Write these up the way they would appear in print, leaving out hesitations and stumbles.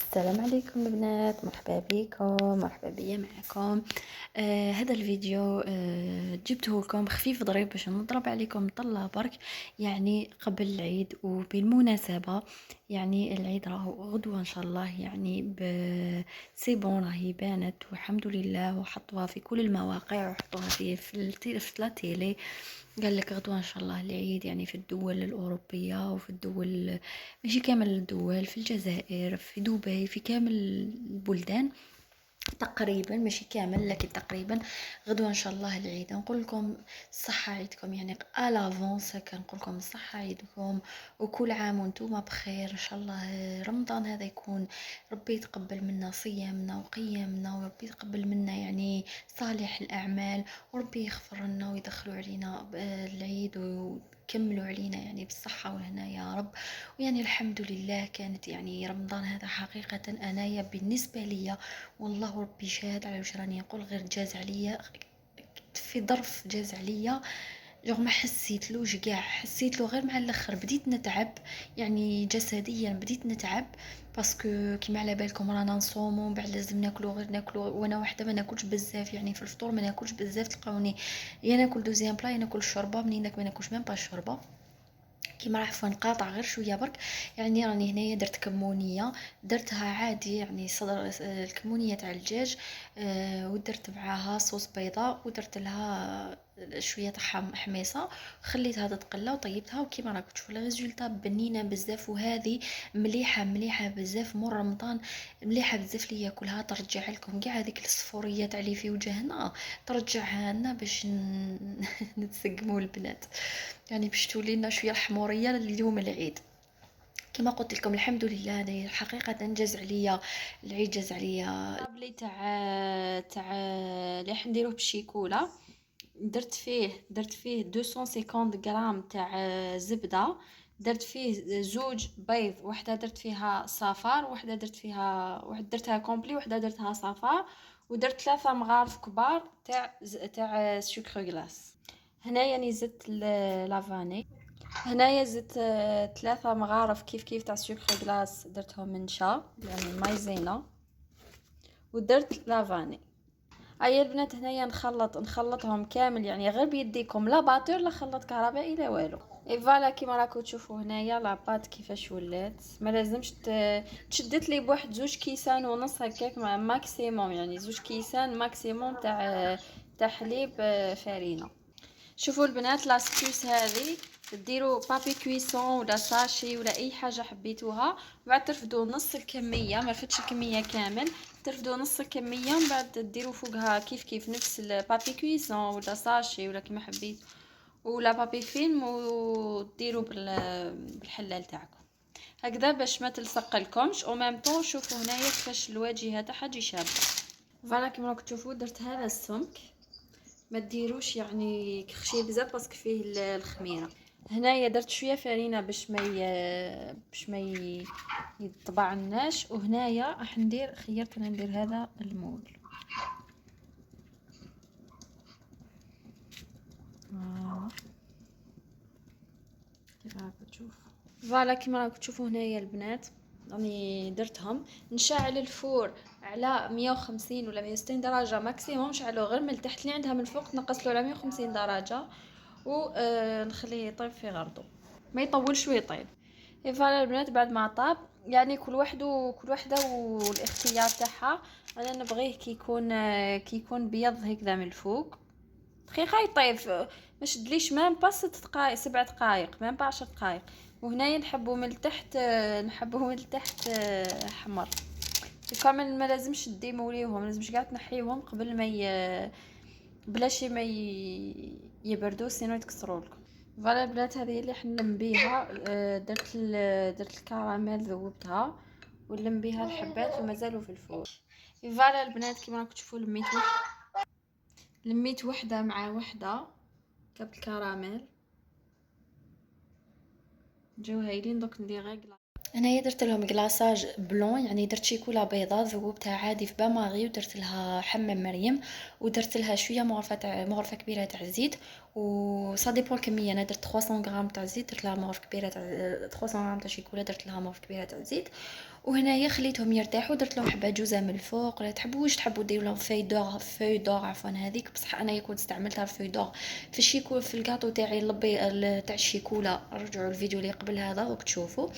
السلام عليكم البنات، مرحبا بكم، مرحبا بيا معكم. هذا الفيديو جبته لكم خفيف ظريف باش نضرب عليكم طلة برك، يعني قبل العيد. وبالمناسبة يعني العيد راهو غدوة ان شاء الله، يعني سي بون راهي بانت والحمد لله، وحطوها في كل المواقع وحطوها في لا تيلي. قال لك غدوة ان شاء الله العيد، يعني في الدول الأوروبية وفي الدول، ماشي كامل الدول، في الجزائر، في دبي، في كامل البلدان تقريبا، ماشي كامل لكن تقريبا. غدوة ان شاء الله العيد. نقول لكم الصحة عيدكم، يعني الافونس كنقول لكم الصحة عيدكم، وكل عام وانتم بخير ان شاء الله. رمضان هذا يكون ربي يتقبل منا صيامنا وقيامنا، وربي يتقبل منا يعني صالح الاعمال، وربي يغفر لنا ويدخلوا علينا العيد ويكملوا علينا يعني بالصحة والهنا يا رب. ويعني الحمد لله كانت يعني رمضان هذا حقيقة انايا بالنسبة لي، والله ربي شاهد على وش راني نقول، غير جاز عليا في ظرف، جاز عليا جو ما حسيتلوش كاع، حسيتلو غير مع الاخر بديت نتعب، يعني جسديا بديت نتعب، باسكو كيما على بالكم رانا نصومو، من بعد لازم ناكلو، غير ناكلو، وانا وحده ما ناكلش بزاف، يعني في الفطور ما ناكلش بزاف، تلقاوني يا ناكل دوزيام بلا، يا ناكل الشوربه، منين ما ناكلش ميم با الشوربه، كيما راح نقاطع غير شويه برك. يعني راني هنايا درت كمونيه، درتها عادي يعني صدر الكمونيه تاع الدجاج، ودرت معاها صوص بيضاء، ودرت لها شويه تاع حميصه، خليتها تتقلى وطيبتها، وكيما راكم تشوفوا الريزولتا بنينه بزاف، وهذه مليحه مليحه بزاف مور رمضان، مليحه بزاف ليا كلها، ترجع لكم كاع هذيك الصفوريه تاع اللي في وجهنا، ترجعها لنا باش نتسقموا البنات، يعني باش تولي لنا شويه الحموريه اليوم العيد. كما قلت لكم الحمد لله، انا الحقيقه انجز عليا العيد، جاز عليا طابلي تاع اللي راح نديروه بالشيكولا. درت فيه 250 غرام تاع زبده، درت فيه زوج بيض، وحده درت فيها صفار، وحده درت فيها، واحده درتها كومبلي، وحده درتها صفار، ودرت 3 مغارف كبار تاع سكر غلاس. هنايا ني زدت لافاني، هنايا زدت 3 مغارف كيف تاع سكر غلاس، درتهم من شا يعني مايزينا، ودرت لافاني. اي البنات هنايا نخلطهم كامل، يعني غير بيديكم، لا باتور لا خلاط كهربائي لا والو. اي فوالا كيما راكم تشوفوا هنايا لاباط كيفاش ولات، ما لازمش تشدت لي بواحد 2 كيسان ونص هكاك ماكسيموم، يعني 2 كيسان ماكسيموم تاع حليب فرينه. شوفوا البنات لاستيوس هذه، ديروا بابي كويسون ولا ساشي ولا اي حاجه حبيتوها، بعد ترفدوا نص الكميه، ما رفدش الكميه كامل، ترفدوا نص الكميه، من بعد ديروا فوقها كيف نفس البابي كويسون ولا ساشي ولا كيما حبيت، ولا بابي فيلم، وديروا بالحلال تاعكم هكذا باش ما تلصق لكمش. او ميم طون شوفوا هنايا كيفاش الواجهه تاعها تجي شابه. فوالا كيما راكم تشوفوا درت هذا السمك، ما ديروش يعني خشي بزاف باسكو فيه الخميره. هنايا درت شويه فرينه باش ما يطبعناش، وهنايا راح ندير، خيرت انا ندير هذا المول. كيف راكم تشوفوا، فوالا كيما راكم تشوفوا هنايا البنات راني درتهم. نشعل الفور على 150 ولا 160 درجه ماكسيموم، نشعلو غير من التحت، اللي عندها من الفوق نقصلو على 150 درجه، ونخليه يطيب في غرضو، ما يطولش ويطيب. فوالا البنات بعد ما طاب، يعني كل وحده والاختيار تاعها. انا نبغيه كي يكون بيض هكذا من الفوق، دقيقه يطيب، ما شدليش مام با 6 دقائق 7 دقائق، مام با 10 دقائق. وهنايا نحبوه من التحت حمر. كامل ما لازمش ديموليوهم، ما لازمش كاع تنحيوهم قبل ما بلاش ما يبردوا، سينو يتكسروا لكم. فوالا البنات هذه هي اللي حنلم بيها. درت الكراميل ذوبتها، ونلم بيها الحبات ومازالوا في الفور. فوالا البنات كيما راكم تشوفوا لميت وحده مع وحده كاب الكراميل، جاو هايلين. دوك ندير غير انايا درت لهم كلاصاج بلون، يعني درت شيكولا بيضاء ذوبتها عادي في باماغي، ودرت لها حمام مريم، ودرت لها شويه مغرفه كبيره تاع الزيت، وصا ديبون الكميه. انا درت 300 غرام تاع الزيت، درت لها مغرفه كبيره تاع 300 غرام تاع شيكولا، درت لها مغرفه كبيره تاع الزيت، وهنايا خليتهم يرتاحوا، درت لهم حبه جوزه من الفوق. لا تحبوش تحبوا ديروا لهم فوي دور عفوا هذيك، بصح انا كنت استعملتها الفوي دور في الشيكو في الكاطو تاعي تاع الشيكولا. رجعوا الفيديو اللي قبل هذا دوك تشوفوا.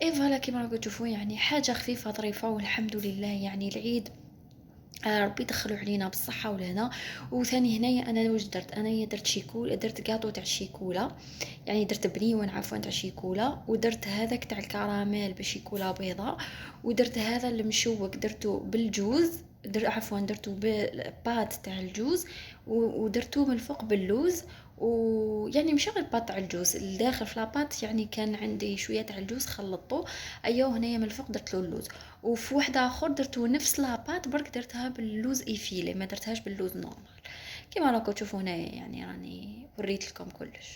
اي فوالا كيما راكم تشوفوا يعني حاجه خفيفه ظريفه والحمد لله. يعني العيد ربي يدخلوا علينا بالصحه والهنا. وثاني هنايا انا واش درت، انايا درت شيكول، درت كاطو تاع الشيكولا، يعني درت بنيون عفوا تاع شيكولا، ودرت هذاك تاع الكراميل بشيكولا بيضاء، ودرت هذا المشوك درته بالجوز، عفوا درته بالبات تاع الجوز، ودرته من الفوق باللوز. ويعني مش غير بات تاع الجوز الداخل في لاباط، يعني كان عندي شويه تاع الجوز خلطته. ايوه هنايا من الفوق درت له اللوز. وفي واحده اخر درتو نفس لاباط برك درتها باللوز ايفيلي، ما درتهاش باللوز نورمال. كيما راكم تشوفوا هنايا يعني راني وريت لكم كلش.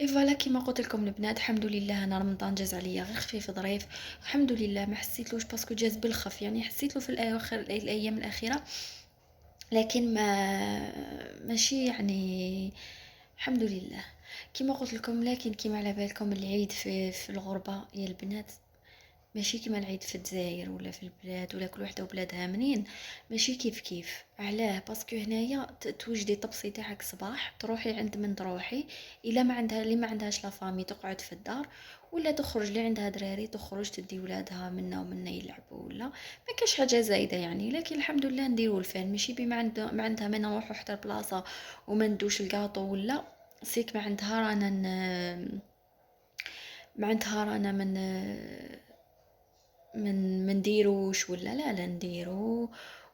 اي فوالا كيما قلت لكم البنات الحمد لله انا رمضان جاز عليا غير خفيف ظريف. الحمد لله ما حسيتلوش باسكو جاز بالخف، يعني حسيت له في الاواخر الايام الاخيره، لكن ماشي يعني الحمد لله. كيما قلت لكم، لكن كيما على بالكم العيد في الغربه يا البنات ماشي كيما العيد في الجزائر ولا في البلاد، ولا كل وحده وبلادها منين. ماشي كيف كيف. علاه؟ باسكو هنايا توجدي طبسي تاعك صباح تروحي عند من تروحي، الا ما عندها اللي ما عندهاش لا فامي تقعد في الدار، ولا تخرج اللي عندها دراري تخرج تدي ولادها منا ومنا يلعبوا، ولا ما كاش حاجه زايده يعني. لكن الحمد لله نديروا الفان، ماشي بما ما عندها ما نروحوا حتى البلاصه وما ندوش الكاطو ولا سيك ما عندها رانا ما عندها رانا من نديروش ولا لا نديرو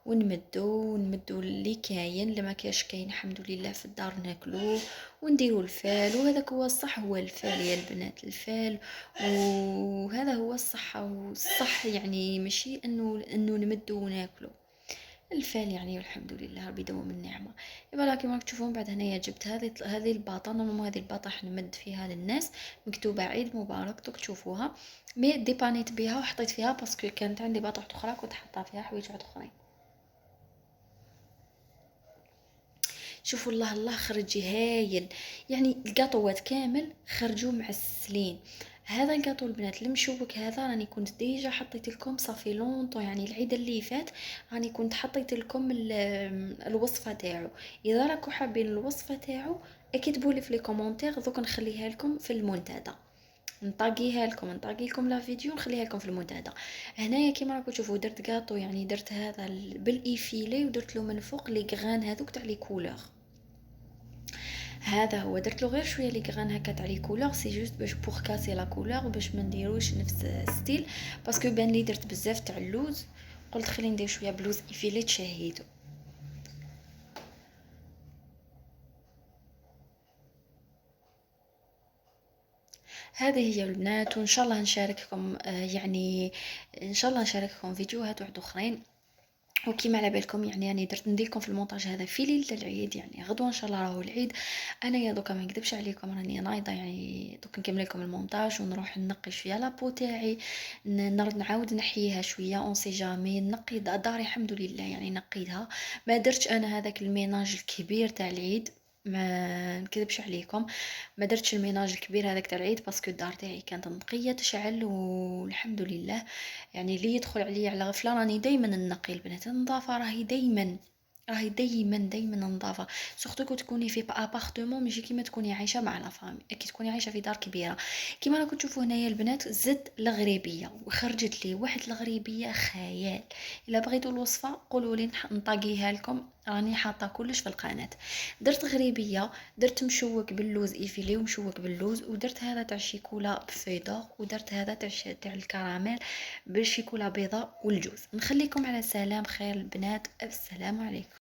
ونمدو اللي كاين، اللي ما كاش كاين الحمد لله في الدار ناكلوه ونديرو الفال. وهذاك هو الصح، هو الفال يا البنات، الفال. وهذا هو الصحة والصح، يعني ماشي انه نمدو وناكلو الفال يعني. والحمد لله ربي يدوم النعمه. يبقى كيما راك تشوفون بعد هنايا جبت هذه الباطه. نورمالمون هذه الباطه راح نمد فيها للناس مكتوبه عيد مبارك، دوك تشوفوها. مي ديبانيت بها وحطيت فيها باسكو كانت عندي باطه اخرى كنت حاطه فيها حوايج واحد اخرين. شوفوا الله الله خرج هايل، يعني القاطوات كامل خرجوا معسلين. هذا القاطو البنات المشوك هذا راني كنت ديجا حطيت لكم صافي لونطو، يعني العيد اللي فات راني كنت حطيت لكم الوصفه تاعو. اذا راكم حابين الوصفه تاعو اكتبوا لي في لي كومونتير، دوك نخليها لكم في المنتدى، نطاقيها لكم نطاقي لكم لا فيديو نخليها لكم في المنتدى. هنايا كيما راكم تشوفوا درت قاطو، يعني درت هذا بالايفيلي ودرت له من فوق لي غران هذوك تاع لي كولور. هذا هو درت له غير شويه لي غران هكا تاع لي كولور، سي جوست باش بوغ كاسي لا كولور باش ما نديروش نفس ستيل، باسكو بان لي درت بزاف تاع اللوز قلت خلي ندير شويه بلوز ايفيلي تشهيتو. هذه هي البنات، وان شاء الله نشارككم يعني ان شاء الله نشارككم فيديوهات واحد اخرين. وكيما على بالكم يعني راني درت نديركم في المونتاج هذا في ليله العيد، يعني غدوه ان شاء الله راهو العيد. انا يا دوكا ما نكذبش عليكم راني نايضه، يعني دوك نكمل لكم المونتاج ونروح نقي شويه لابو تاعي، نرد نعاود نحييها شويه اون سي جامي، نقي داري الحمد لله يعني نقيتها. ما درتش انا هذاك الميناج الكبير تاع العيد، ما نكذبش عليكم، ما درتش الميناج الكبير هذاك تاع العيد باسكو الدار تاعي كانت نقيه تشعل والحمد لله. يعني اللي يدخل عليا على غفله راني دائما ننقي البنات، النظافه راهي دايما نظافه، سورتو كو تكوني في ابارتمون ماشي كيما تكوني عايشه مع لا فامي، كي تكوني عايشه في دار كبيره. كيما راكم تشوفوا هنايا البنات زدت الغريبيه وخرجت لي واحد الغريبيه خيال. الا بغيتوا الوصفه قولوا لي نطاقيها لكم، راني حاطه كلش في القناه. درت غريبيه، درت مشوك باللوز ايفيلي ومشوك باللوز، ودرت هذا تاع الشيكولا بفيدور، ودرت هذا تاع الكراميل بالشيكولا بيضاء والجوز. نخليكم على سلام خير البنات، السلام عليكم.